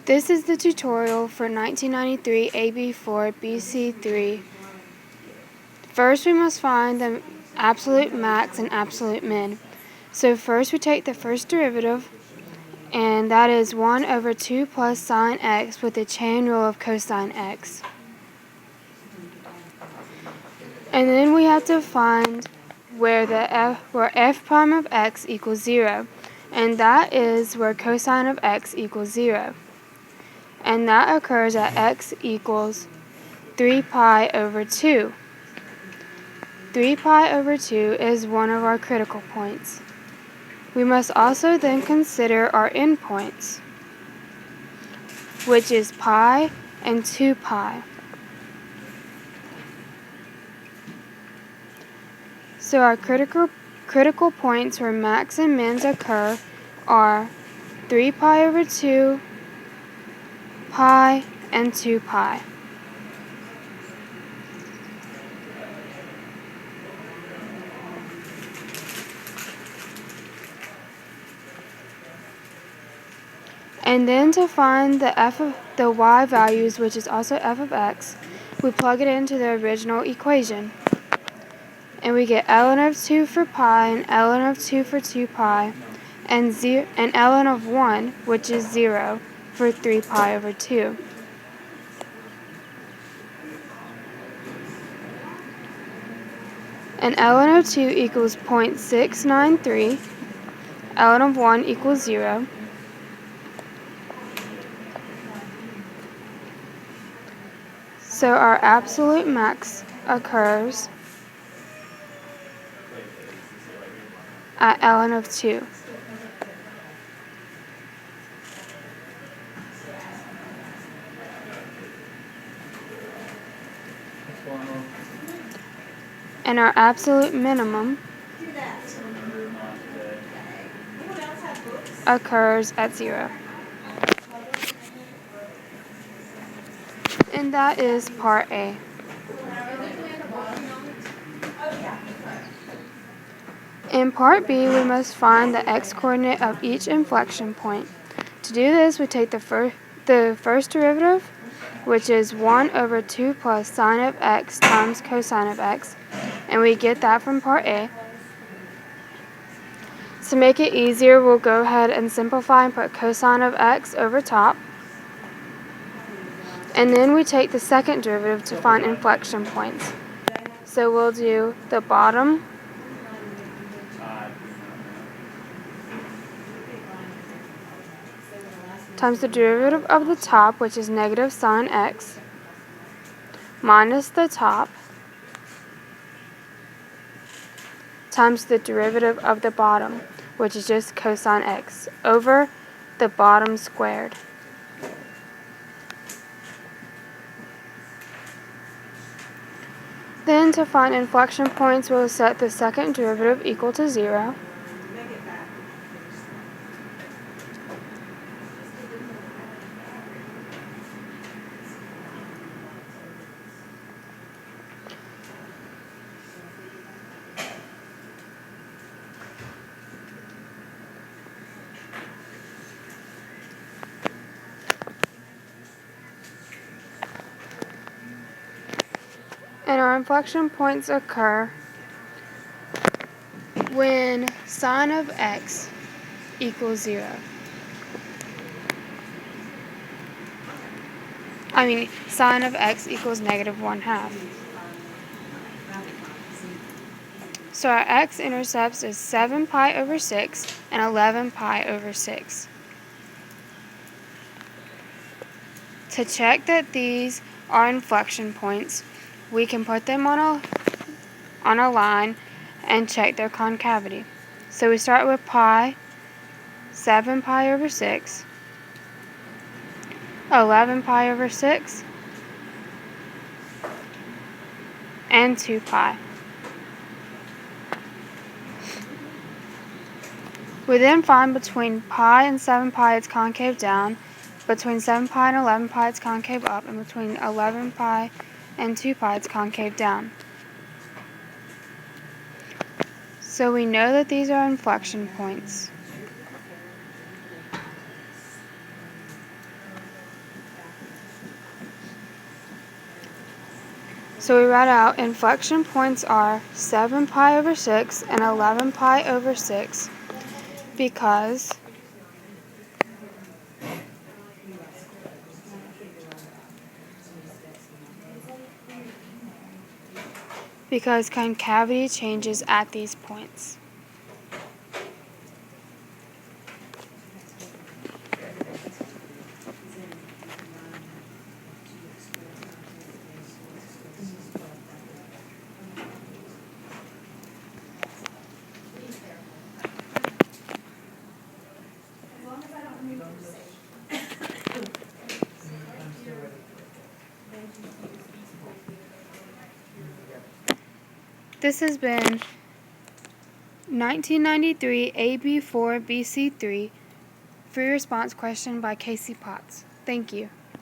This is the tutorial for 1993 AB4 BC3. First, we must find the absolute max and absolute min. So first we take the first derivative, and that is 1 over 2 plus sine x with the chain rule of cosine x. And then we have to find where f prime of x equals 0, and that is where cosine of x equals 0. And that occurs at x equals 3 pi over 2. 3 pi over 2 is one of our critical points. We must also then consider our endpoints, which is pi and 2 pi. So our critical points where max and mins occur are 3 pi over 2, pi, and 2 pi. And then to find the y values, which is also f of x, we plug it into the original equation. And we get ln of 2 for pi, and ln of 2 for 2 pi, and ln of 1, which is 0, for 3 pi over 2. And ln of 2 equals 0.693, ln of 1 equals 0, so our absolute max occurs at ln of 2. And our absolute minimum occurs at 0. And that is part A. In part B, we must find the x-coordinate of each inflection point. To do this, we take the first derivative, which is 1 over 2 plus sine of x times cosine of x, and we get that from part A. To make it easier, we'll go ahead and simplify and put cosine of x over top. And then we take the second derivative to find inflection points. So we'll do the bottom times the derivative of the top, which is negative sine x, minus the top times the derivative of the bottom, which is just cosine x, over the bottom squared. Then to find inflection points, we'll set the second derivative equal to 0. And our inflection points occur when sine of x equals 0. Sine of x equals negative 1/2. So our x-intercepts is 7 pi over 6 and 11 pi over 6. To check that these are inflection points, we can put them on a line and check their concavity. So we start with pi, 7 pi over 6, 11 pi over 6, and 2 pi. We then find between pi and 7 pi it's concave down, between 7 pi and 11 pi it's concave up, and between 11 pi and 2 pi it's concave down. So we know that these are inflection points. So we write out inflection points are 7 pi over 6 and 11 pi over 6 because concavity changes at these points. This has been 1993 AB4 BC3 free response question by Casey Potts. Thank you.